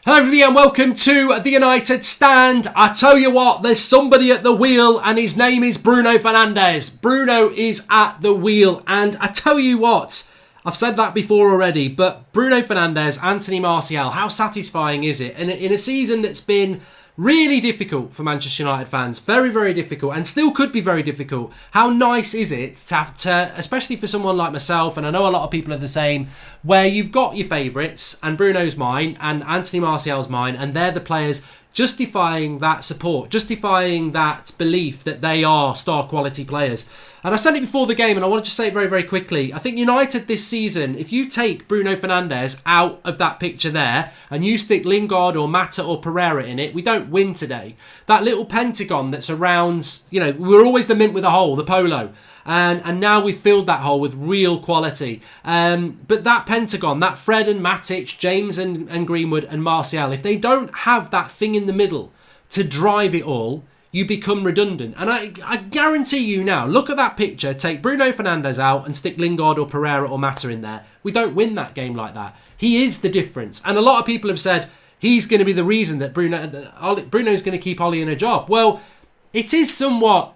Hello everybody and welcome to the United Stand. I tell you what, there's somebody at the wheel and his name is Bruno Fernandes. Bruno is at the wheel and I tell you what, I've said that before already, but Bruno Fernandes, Anthony Martial, how satisfying is it? And in a season that's been really difficult for Manchester United fans, very, very difficult, and still could be very difficult. How nice is it to have to, especially for someone like myself, and I know a lot of people are the same, where you've got your favourites, and Bruno's mine, and Anthony Martial's mine, and they're the players justifying that support, justifying that belief that they are star quality players. And I said it before the game, and I want to just say it very, very quickly. I think United this season, if you take Bruno Fernandes out of that picture there, and you stick Lingard or Mata or Pereira in it, we don't win today. That little pentagon that's around, you know, we're always the mint with a hole, the polo. And now we've filled that hole with real quality. But that pentagon, that Fred and Matic, James and Greenwood and Martial, if they don't have that thing in the middle to drive it all, you become redundant. And I guarantee you now, look at that picture, take Bruno Fernandes out and stick Lingard or Pereira or Mata in there. We don't win that game like that. He is the difference. And a lot of people have said he's going to be the reason that Bruno's going to keep Ollie in a job. Well, it is somewhat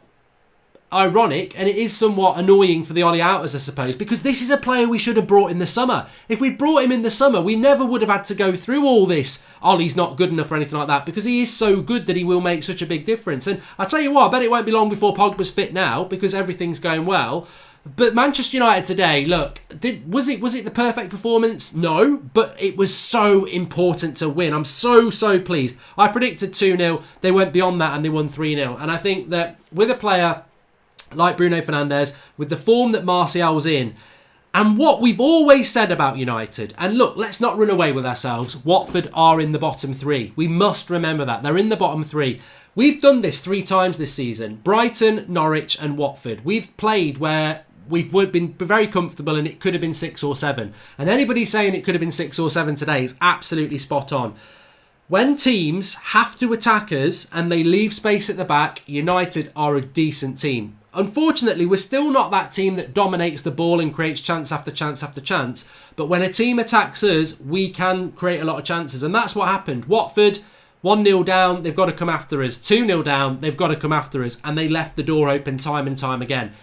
ironic and it is somewhat annoying for the Ollie outers, I suppose, because this is a player we should have brought in the summer. If we'd brought him in the summer, we never would have had to go through all this Ollie's not good enough or anything like that, because he is so good that he will make such a big difference. And I tell you what, I bet it won't be long before Pogba's fit now, because everything's going well. But Manchester United today, look, was it the perfect performance? No, but it was so important to win. I'm so pleased. I predicted 2-0. They went beyond that and they won 3-0. And I think that with a player like Bruno Fernandes, with the form that Martial was in, and what we've always said about United, and look, let's not run away with ourselves, Watford are in the bottom three. We must remember that. They're in the bottom three. We've done this 3 times this season. Brighton, Norwich and Watford. We've played where we've been very comfortable and it could have been 6 or 7. And anybody saying it could have been 6 or 7 today is absolutely spot on. When teams have to attack us and they leave space at the back, United are a decent team. Unfortunately, we're still not that team that dominates the ball and creates chance after chance after chance. But when a team attacks us, we can create a lot of chances. And that's what happened. Watford, 1-0 down, they've got to come after us. 2-0 down, they've got to come after us. And they left the door open time and time again.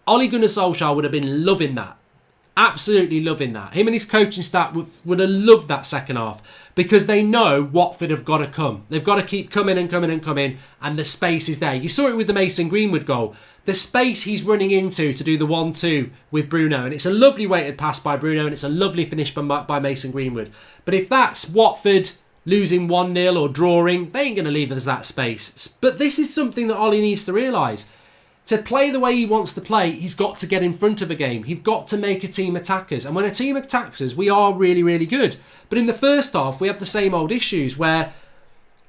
Ole Gunnar Solskjaer would have been loving that. Absolutely loving that. Him and his coaching staff would have loved that second half, because they know Watford have got to come. They've got to keep coming and coming and coming, and the space is there. You saw it with the Mason Greenwood goal. The space he's running into to do the 1-2 with Bruno, and it's a lovely weighted pass by Bruno, and it's a lovely finish by Mason Greenwood. But if that's Watford losing 1-0 or drawing, they ain't going to leave us that space. But this is something that Ollie needs to realise. To play the way he wants to play, he's got to get in front of a game. He's got to make a team attack us. And when a team attacks us, we are really, really good. But in the first half, we have the same old issues where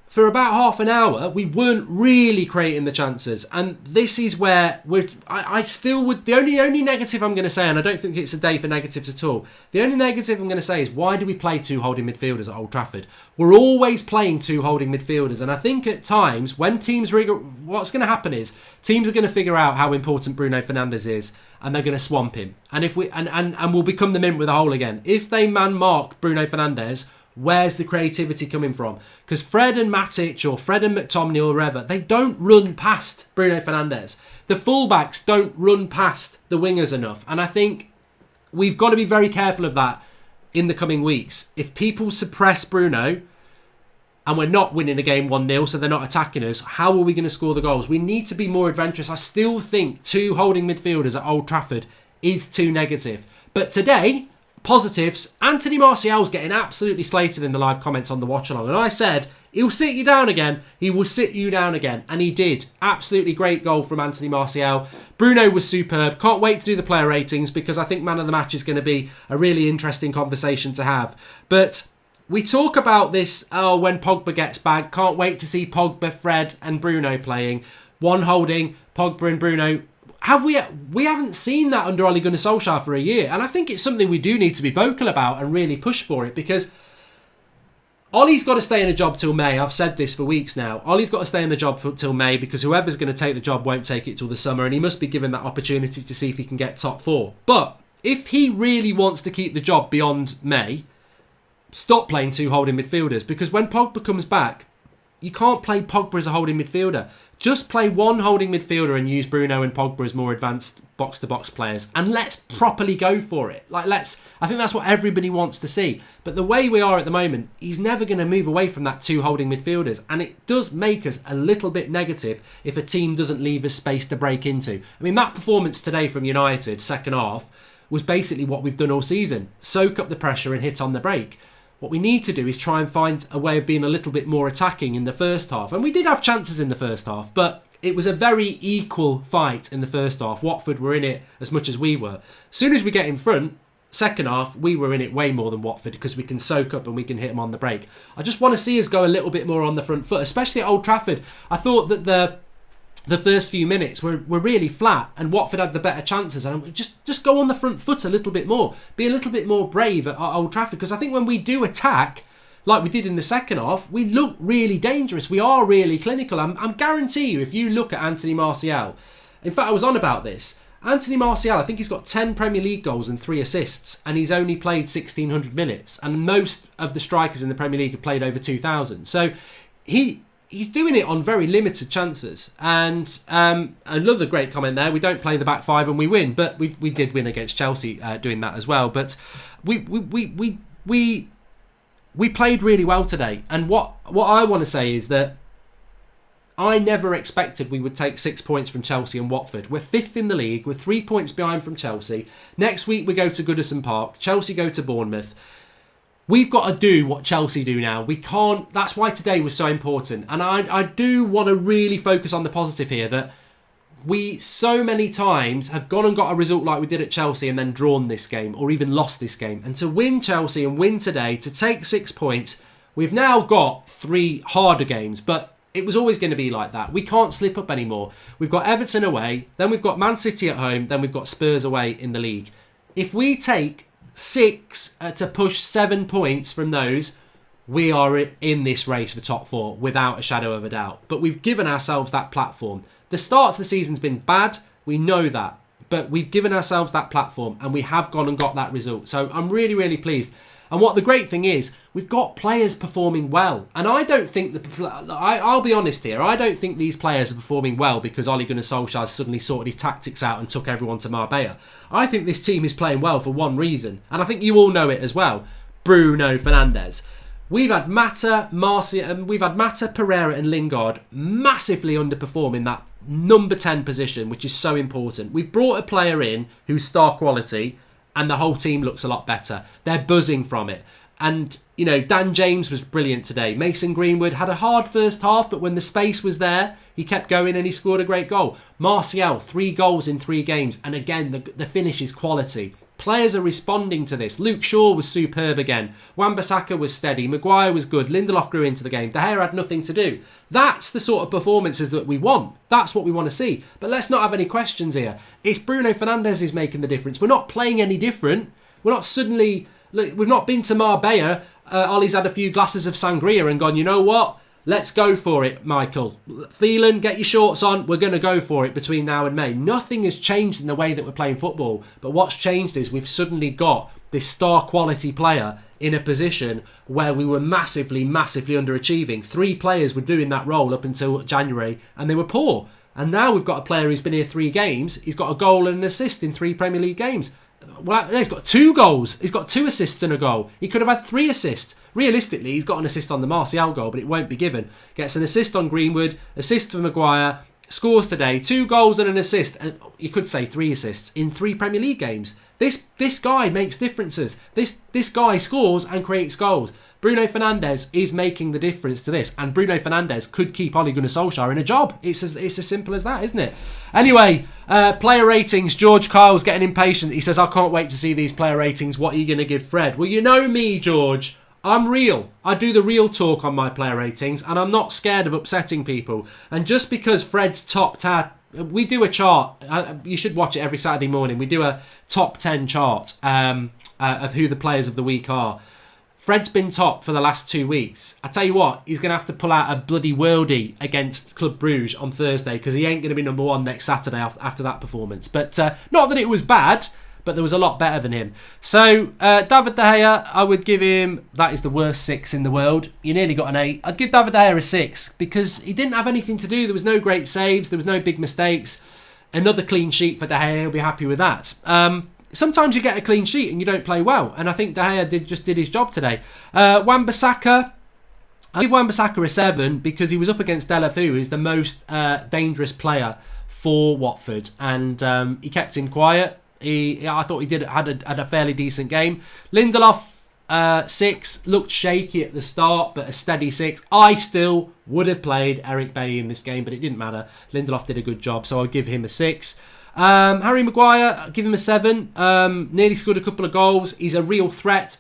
for about half an hour, we weren't really creating the chances. And this is where I still would... The only negative I'm going to say, and I don't think it's a day for negatives at all, the only negative I'm going to say is, why do we play 2 holding midfielders at Old Trafford? We're always playing 2 holding midfielders. And I think at times, when teams... What's going to happen is, teams are going to figure out how important Bruno Fernandes is, and they're going to swamp him. And if we and we'll become the mint with a hole again. If they man-mark Bruno Fernandes, where's the creativity coming from? Because Fred and Matic or Fred and McTominay or whoever, they don't run past Bruno Fernandes. The fullbacks don't run past the wingers enough. And I think we've got to be very careful of that in the coming weeks. If people suppress Bruno and we're not winning a game 1-0, so they're not attacking us, how are we going to score the goals? We need to be more adventurous. I still think 2 holding midfielders at Old Trafford is too negative. But today, positives, Anthony Martial's getting absolutely slated in the live comments on the watch along. And I said, he'll sit you down again. He will sit you down again. And he did. Absolutely great goal from Anthony Martial. Bruno was superb. Can't wait to do the player ratings, because I think man of the match is going to be a really interesting conversation to have. But we talk about this, when Pogba gets back. Can't wait to see Pogba, Fred and Bruno playing. One holding, Pogba and Bruno. We haven't seen that under Ole Gunnar Solskjaer for a year. And I think it's something we do need to be vocal about and really push for it, because Ollie's got to stay in a job till May. I've said this for weeks now. Ollie's got to stay in the job till May, because whoever's going to take the job won't take it till the summer, and he must be given that opportunity to see if he can get top 4. But if he really wants to keep the job beyond May, stop playing two holding midfielders, because when Pogba comes back, you can't play Pogba as a holding midfielder. Just play one holding midfielder and use Bruno and Pogba as more advanced box-to-box players, and let's properly go for it. I think that's what everybody wants to see. But the way we are at the moment, he's never going to move away from that two holding midfielders, and it does make us a little bit negative if a team doesn't leave us space to break into. I mean, that performance today from United, second half, was basically what we've done all season. Soak up the pressure and hit on the break. What we need to do is try and find a way of being a little bit more attacking in the first half. And we did have chances in the first half, but it was a very equal fight in the first half. Watford were in it as much as we were. As soon as we get in front, second half, we were in it way more than Watford, because we can soak up and we can hit them on the break. I just want to see us go a little bit more on the front foot, especially at Old Trafford. I thought that the first few minutes were really flat, and Watford had the better chances, and just go on the front foot a little bit more, be a little bit more brave at Old Trafford, because I think when we do attack like we did in the second half, we look really dangerous, we are really clinical. I'm guarantee you, if you look at Anthony Martial, in fact I was on about this, Anthony Martial, I think he's got 10 Premier League goals and 3 assists, and he's only played 1,600 minutes, and most of the strikers in the Premier League have played over 2,000, so he's doing it on very limited chances. And I love the great comment there. We don't play the back five and we win, but we did win against Chelsea doing that as well. But we played really well today. And what I want to say is that I never expected we would take 6 points from Chelsea and Watford. We're 5th in the league. We're 3 points behind from Chelsea. Next week we go to Goodison Park. Chelsea go to Bournemouth. We've got to do what Chelsea do now. We can't. That's why today was so important. And I do want to really focus on the positive here, that we so many times have gone and got a result like we did at Chelsea and then drawn this game or even lost this game. And to win Chelsea and win today, to take 6 points, we've now got 3 harder games. But it was always going to be like that. We can't slip up anymore. We've got Everton away, then we've got Man City at home, then we've got Spurs away in the league. If we take 6 to push 7 points from those, we are in this race for top 4 without a shadow of a doubt. But we've given ourselves that platform. The start to the season's been bad, we know that, but we've given ourselves that platform and we have gone and got that result. So I'm really, really pleased. And what the great thing is, we've got players performing well. And I don't think I'll be honest here, I don't think these players are performing well because Ole Gunnar Solskjaer suddenly sorted his tactics out and took everyone to Marbella. I think this team is playing well for one reason, and I think you all know it as well: Bruno Fernandes. We've had Mata, Pereira and Lingard massively underperform in that number 10 position, which is so important. We've brought a player in who's star quality, and the whole team looks a lot better. They're buzzing from it. And, you know, Dan James was brilliant today. Mason Greenwood had a hard first half, but when the space was there, he kept going and he scored a great goal. Martial, 3 goals in 3 games. And again, the finish is quality. Players are responding to this. Luke Shaw was superb again. Wan-Bissaka was steady. Maguire was good. Lindelof grew into the game. De Gea had nothing to do. That's the sort of performances that we want. That's what we want to see. But let's not have any questions here. It's Bruno Fernandes who's making the difference. We're not playing any different. We're not suddenly... Look, we've not been to Marbella. Ollie's had a few glasses of sangria and gone, you know what? Let's go for it, Michael. Phelan, get your shorts on. We're going to go for it between now and May. Nothing has changed in the way that we're playing football. But what's changed is we've suddenly got this star quality player in a position where we were massively, massively underachieving. 3 players were doing that role up until January and they were poor. And now we've got a player who's been here 3 games. He's got a goal and an assist in 3 Premier League games. Well, he's got 2 goals. He's got 2 assists and a goal. He could have had 3 assists. Realistically, he's got an assist on the Martial goal, but it won't be given. Gets an assist on Greenwood, assist for Maguire, scores today, 2 goals and an assist. And you could say 3 assists in 3 Premier League games. This guy makes differences. This guy scores and creates goals. Bruno Fernandes is making the difference to this, and Bruno Fernandes could keep Ole Gunnar Solskjaer in a job. It's as simple as that, isn't it? Anyway, player ratings. George Kyle's getting impatient. He says, I can't wait to see these player ratings. What are you going to give Fred? Well, you know me, George. I'm real. I do the real talk on my player ratings, and I'm not scared of upsetting people. And just because Fred's topped our... We do a chart. You should watch it every Saturday morning. We do a top 10 chart of who the players of the week are. Fred's been top for the last 2 weeks. I tell you what, he's going to have to pull out a bloody worldie against Club Bruges on Thursday because he ain't going to be number 1 next Saturday after that performance. But not that it was bad, but there was a lot better than him. So David De Gea, I would give him, that is the worst 6 in the world. You nearly got an 8. I'd give David De Gea a 6 because he didn't have anything to do. There was no great saves. There was no big mistakes. Another clean sheet for De Gea. He'll be happy with that. Sometimes you get a clean sheet and you don't play well. And I think De Gea just did his job today. Wan-Bissaka, I give Wan-Bissaka a 7 because he was up against Delafeu, who's the most dangerous player for Watford. And he kept him quiet. I thought he had a fairly decent game. Lindelof, 6, looked shaky at the start, but a steady 6. I still would have played Eric Bailly in this game, but it didn't matter. Lindelof did a good job, so I'll give him a 6. Harry Maguire, I'll give him a 7. Nearly scored a couple of goals. He's a real threat.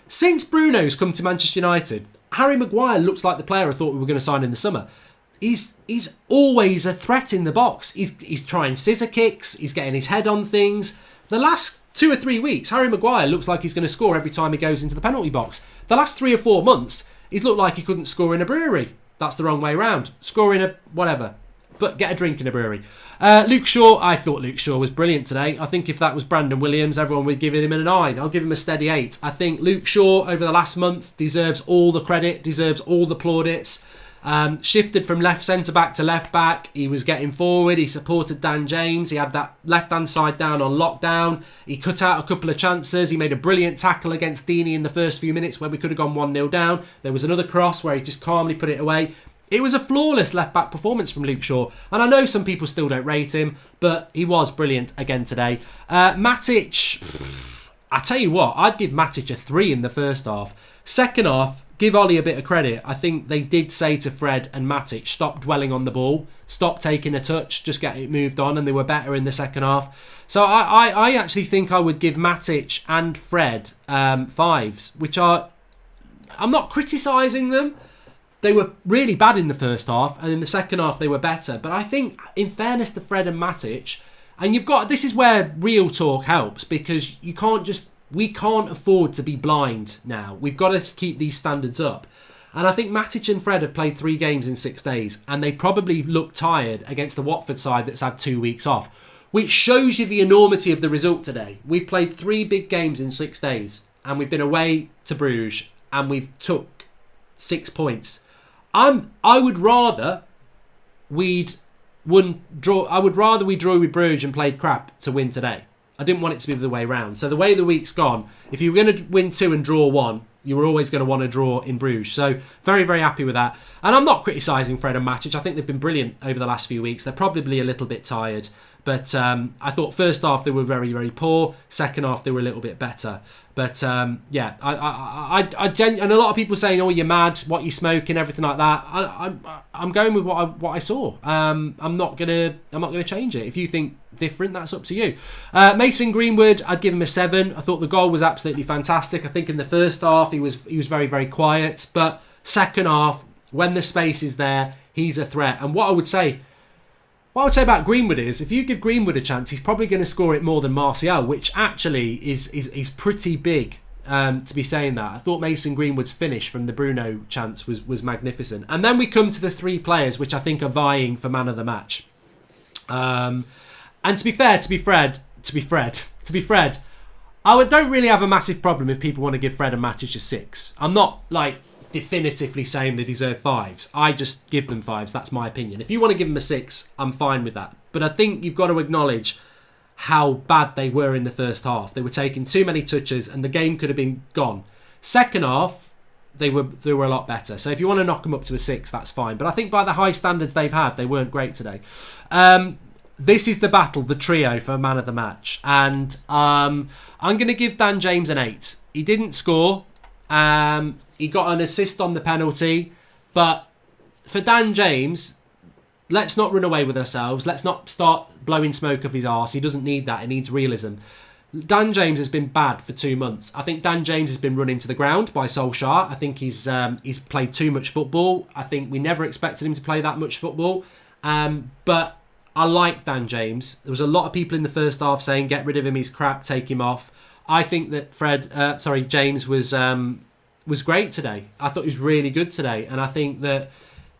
Since Bruno's come to Manchester United, Harry Maguire looks like the player I thought we were going to sign in the summer. He's always a threat in the box. He's trying scissor kicks. He's getting his head on things. The last 2 or 3 weeks, Harry Maguire looks like he's going to score every time he goes into the penalty box. The last 3 or 4 months, he's looked like he couldn't score in a brewery. That's the wrong way round. Score in a whatever, but get a drink in a brewery. Luke Shaw, I thought Luke Shaw was brilliant today. I think if that was Brandon Williams, everyone would give him a 9. I'll give him a steady 8. I think Luke Shaw, over the last month, deserves all the credit, deserves all the plaudits. Shifted from left centre-back to left-back. He was getting forward. He supported Dan James. He had that left-hand side down on lockdown. He cut out a couple of chances. He made a brilliant tackle against Deeney in the first few minutes where we could have gone 1-0 down. There was another cross where he just calmly put it away. It was a flawless left-back performance from Luke Shaw. And I know some people still don't rate him, but he was brilliant again today. Matic, I tell you what, I'd give Matic a 3 in the first half. Second half, give Ollie a bit of credit. I think they did say to Fred and Matic, stop dwelling on the ball, stop taking a touch, just get it moved on, and they were better in the second half. So I actually think I would give Matic and Fred 5s, which are, I'm not criticising them. They were really bad in the first half, and in the second half they were better. But I think, in fairness to Fred and Matic, and this is where real talk helps, because we can't afford to be blind now. We've got to keep these standards up. And I think Matic and Fred have played 3 games in 6 days, and they probably look tired against the Watford side that's had 2 weeks off, which shows you the enormity of the result today. We've played 3 big games in 6 days, and we've been away to Bruges, and we've took 6 points. I would rather we draw with Bruges and played crap to win today. I didn't want it to be the way round. So the way the week's gone, if you were going to win 2 and draw 1, you were always going to want to draw in Bruges. So very, very happy with that. And I'm not criticising Fred and Matic. I think they've been brilliant over the last few weeks. They're probably a little bit tired. But I thought first half they were very, very poor. Second half they were a little bit better. But yeah, and a lot of people saying, "Oh, you're mad. What you smoking? Everything like that." I'm going with what I saw. I'm not gonna change it. If you think different, that's up to you. Mason Greenwood, I'd give him a 7. I thought the goal was absolutely fantastic. I think in the first half he was very, very quiet, but second half, when the space is there, he's a threat. And what I would say about Greenwood is, if you give Greenwood a chance, he's probably going to score it more than Martial, which actually is pretty big to be saying that. I thought Mason Greenwood's finish from the Bruno chance was magnificent. And then we come to the 3 players which I think are vying for man of the match. And to be fair, to be Fred, I don't really have a massive problem if people want to give Fred and Matic a 6. I'm not definitively saying they deserve 5s. I just give them 5s. That's my opinion. If you want to give them a 6, I'm fine with that. But I think you've got to acknowledge how bad they were in the first half. They were taking too many touches and the game could have been gone. Second half, they were a lot better. So if you want to knock them up to a 6, that's fine. But I think by the high standards they've had, they weren't great today. This is the battle, the trio for man of the match. And I'm going to give Dan James an 8. He didn't score. He got an assist on the penalty, but for Dan James, let's not run away with ourselves. Let's not start blowing smoke up his arse. He doesn't need that. He needs realism. Dan James has been bad for 2 months. I think Dan James has been run into the ground by Solskjaer. I think he's played too much football. I think we never expected him to play that much football. But I like Dan James. There was a lot of people in the first half saying, get rid of him, he's crap, take him off. I think that James was great today. I thought he was really good today. And I think that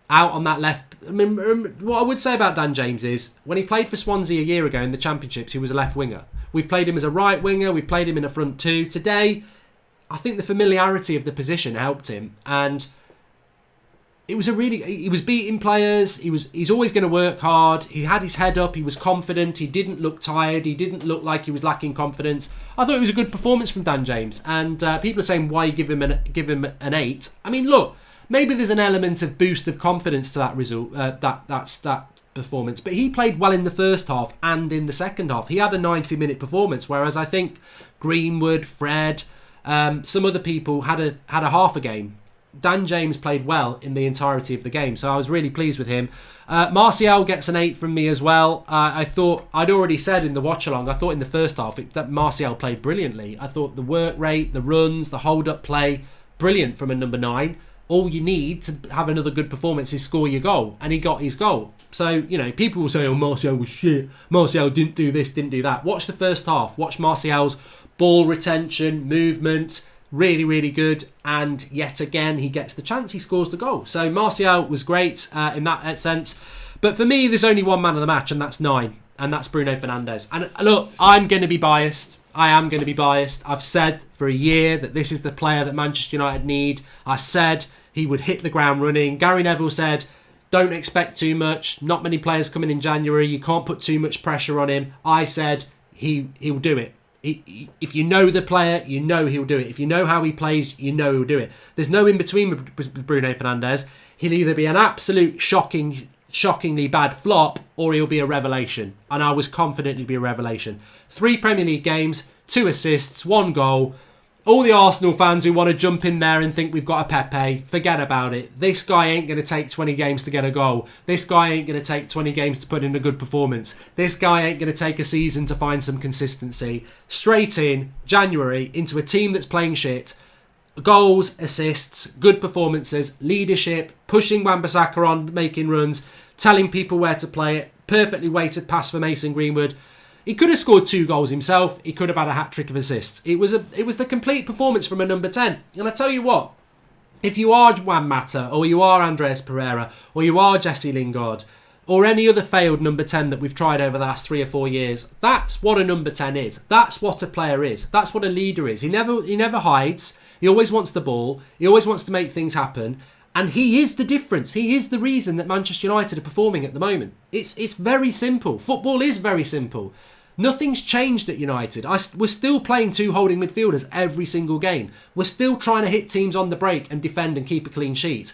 out on that left... I mean, what I would say about Dan James is, when he played for Swansea a year ago in the Championships, he was a left winger. We've played him as a right winger. We've played him in a front two. Today, I think the familiarity of the position helped him, and he was beating players. He's always going to work hard. He had his head up. He was confident. He didn't look tired. He didn't look like he was lacking confidence. I thought it was a good performance from Dan James. And people are saying, why give him an 8? I mean, look, maybe there's an element of boost of confidence to that result. That performance. But he played well in the first half and in the second half. He had a 90-minute performance, whereas I think Greenwood, Fred, some other people had a half a game. Dan James played well in the entirety of the game, so I was really pleased with him. Martial gets an 8 from me as well. I thought, I'd already said in the watch-along, I thought in the first half that Martial played brilliantly. I thought the work rate, the runs, the hold-up play, brilliant from a number 9. All you need to have another good performance is score your goal, and he got his goal. So, people will say, oh, Martial was shit. Martial didn't do this, didn't do that. Watch the first half. Watch Martial's ball retention, movement, really, really good. And yet again, he gets the chance, he scores the goal. So Martial was great in that sense. But for me, there's only one man of the match, and that's 9. And that's Bruno Fernandes. And look, I'm going to be biased. I am going to be biased. I've said for a year that this is the player that Manchester United need. I said he would hit the ground running. Gary Neville said, don't expect too much. Not many players coming in January. You can't put too much pressure on him. I said he'll do it. If you know the player, you know he'll do it. If you know how he plays, you know he'll do it. There's no in-between with Bruno Fernandes. He'll either be an absolute shockingly bad flop, or he'll be a revelation. And I was confident he'd be a revelation. 3 Premier League games, 2 assists, 1 goal. All the Arsenal fans who want to jump in there and think we've got a Pepe, forget about it. This guy ain't going to take 20 games to get a goal. This guy ain't going to take 20 games to put in a good performance. This guy ain't going to take a season to find some consistency. Straight in, January, into a team that's playing shit. Goals, assists, good performances, leadership, pushing Wan-Bissaka on, making runs, telling people where to play it, perfectly weighted pass for Mason Greenwood. He could have scored 2 goals himself. He could have had a hat-trick of assists. It was the complete performance from a number 10. And I tell you what, if you are Juan Mata, or you are Andreas Pereira, or you are Jesse Lingard, or any other failed number 10 that we've tried over the last 3 or 4 years, that's what a number 10 is. That's what a player is. That's what a leader is. He never hides. He always wants the ball. He always wants to make things happen. And he is the difference. He is the reason that Manchester United are performing at the moment. It's very simple. Football is very simple. Nothing's changed at United. We're still playing 2 holding midfielders every single game. We're still trying to hit teams on the break and defend and keep a clean sheet.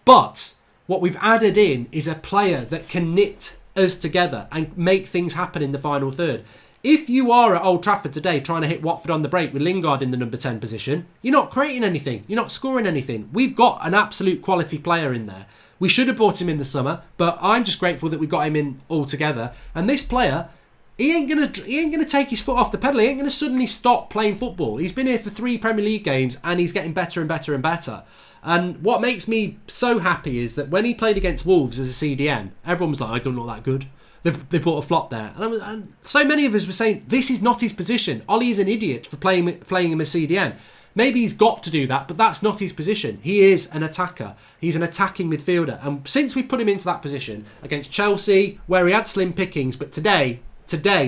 But what we've added in is a player that can knit us together and make things happen in the final third. If you are at Old Trafford today trying to hit Watford on the break with Lingard in the number 10 position, you're not creating anything. You're not scoring anything. We've got an absolute quality player in there. We should have bought him in the summer, but I'm just grateful that we got him in altogether. And this player, he ain't gonna take his foot off the pedal. He ain't gonna suddenly stop playing football. He's been here for 3 Premier League games, and he's getting better and better and better. And what makes me so happy is that when he played against Wolves as a CDM, everyone was like, I don't look that good. They've bought a flop there. And so many of us were saying, this is not his position. Ollie is an idiot for playing him as CDM. Maybe he's got to do that, but that's not his position. He is an attacker. He's an attacking midfielder. And since we put him into that position against Chelsea, where he had slim pickings, but today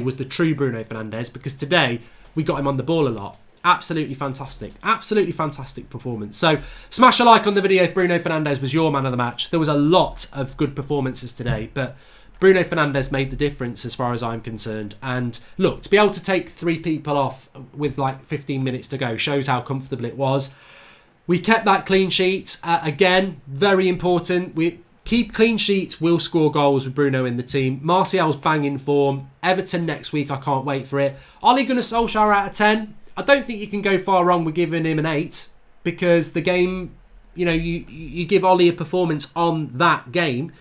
was the true Bruno Fernandes, because today we got him on the ball a lot. Absolutely fantastic. Absolutely fantastic performance. So smash a like on the video if Bruno Fernandes was your man of the match. There was a lot of good performances today, but Bruno Fernandes made the difference as far as I'm concerned. And look, to be able to take 3 people off with like 15 minutes to go shows how comfortable it was. We kept that clean sheet. Again, very important. We keep clean sheets, we'll score goals with Bruno in the team. Martial's banging form. Everton next week, I can't wait for it. Ole Gunnar Solskjaer out of 10. I don't think you can go far wrong with giving him an 8, because the game, you give Ole a performance on that game.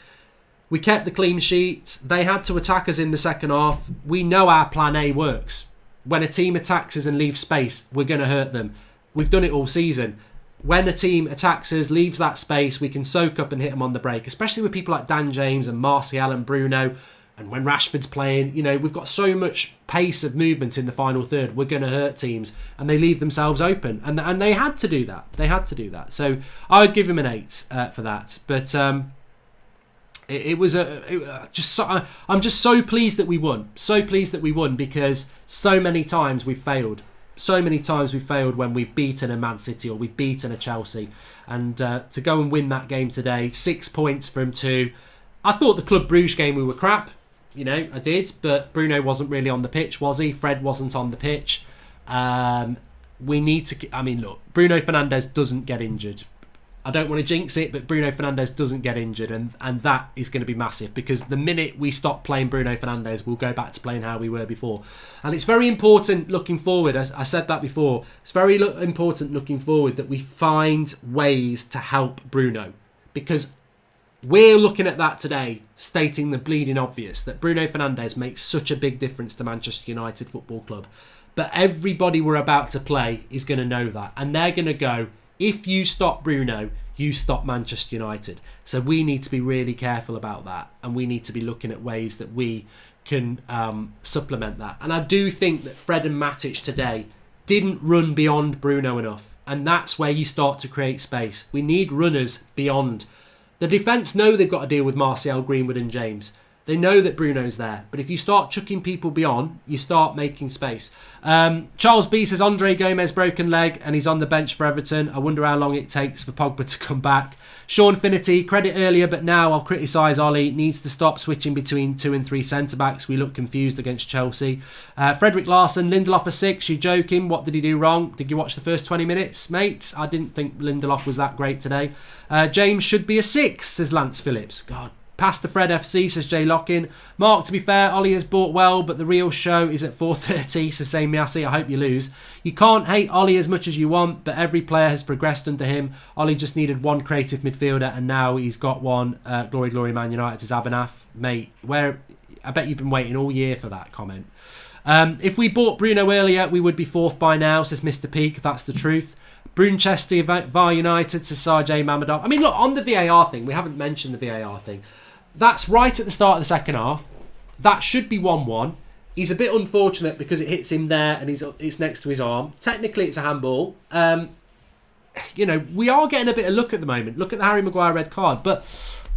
We kept the clean sheet. They had to attack us in the second half. We know our plan A works. When a team attacks us and leaves space, we're going to hurt them. We've done it all season. When a team attacks us, leaves that space, we can soak up and hit them on the break, especially with people like Dan James and Martial and Bruno. And when Rashford's playing, we've got so much pace of movement in the final third. We're going to hurt teams, and they leave themselves open. And they had to do that. So I would give him an 8 for that. But It was I'm just so pleased that we won. So pleased that we won because so many times we've failed. So many times we've failed when we've beaten a Man City or we've beaten a Chelsea. And to go and win that game today, 6 points from 2. I thought the Club Bruges game we were crap. You know, I did. But Bruno wasn't really on the pitch, was he? Fred wasn't on the pitch. We need to... I mean, look, Bruno Fernandes doesn't get injured. I don't want to jinx it, but Bruno Fernandes doesn't get injured, and that is going to be massive because the minute we stop playing Bruno Fernandes, we'll go back to playing how we were before. And it's very important looking forward, as I said that before, it's very important looking forward that we find ways to help Bruno, because we're looking at that today, stating the bleeding obvious, that Bruno Fernandes makes such a big difference to Manchester United Football Club. But everybody we're about to play is going to know that, and they're going to go, if you stop Bruno, you stop Manchester United. So we need to be really careful about that. And we need to be looking at ways that we can supplement that. And I do think that Fred and Matic today didn't run beyond Bruno enough. And that's where you start to create space. We need runners beyond. The defence know they've got to deal with Martial, Greenwood and James. They know that Bruno's there. But if you start chucking people beyond, you start making space. Charles B says, Andre Gomez broken leg and he's on the bench for Everton. I wonder how long it takes for Pogba to come back. Sean Finity, credit earlier, but now I'll criticise Ollie. Needs to stop switching between 2 and 3 centre-backs. We look confused against Chelsea. Frederick Larsson, Lindelof for 6. You joking? What did he do wrong? Did you watch the first 20 minutes, mate? I didn't think Lindelof was that great today. James should be a 6, says Lance Phillips. God. Past the Fred FC, says Jay Lockin. Mark, to be fair, Ollie has bought well, but the real show is at 4:30, says Same Miasi. I hope you lose. You can't hate Ollie as much as you want, but every player has progressed under him. Ollie just needed one creative midfielder, and now he's got one. Glory, glory, Man United to Zabanath. Mate, I bet you've been waiting all year for that comment. If we bought Bruno earlier, we would be 4th by now, says Mr. Peak. That's the truth. Brunchester, VAR United, says Sajay Mamadov. I mean, look, on the VAR thing, we haven't mentioned the VAR thing. That's right at the start of the second half. That should be 1-1. He's a bit unfortunate because it hits him there and it's next to his arm. Technically, it's a handball. You know, we are getting a bit of luck at the moment. Look at the Harry Maguire red card. But,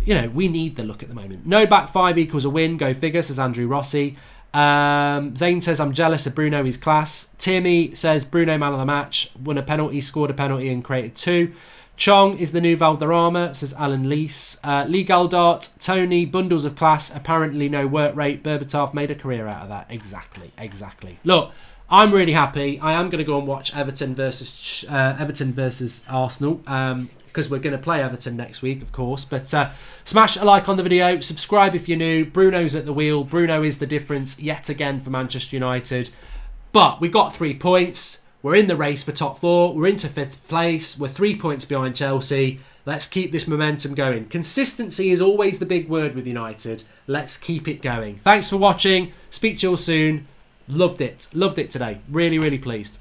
you know, we need the luck at the moment. No back 5 equals a win. Go figure, says Andrew Rossi. Zane says, I'm jealous of Bruno, his class. Timmy says, Bruno man of the match. Won a penalty, scored a penalty and created 2. Chong is the new Valderrama, says Alan Leese. Lee Galdart, Tony, bundles of class, apparently no work rate. Berbatov made a career out of that. Exactly. Look, I'm really happy. I am going to go and watch Everton versus Arsenal because we're going to play Everton next week, of course. But smash a like on the video. Subscribe if you're new. Bruno's at the wheel. Bruno is the difference yet again for Manchester United. But we got 3 points. We're in the race for top 4. We're into 5th place. We're 3 points behind Chelsea. Let's keep this momentum going. Consistency is always the big word with United. Let's keep it going. Thanks for watching. Speak to you all soon. Loved it today. Really, really pleased.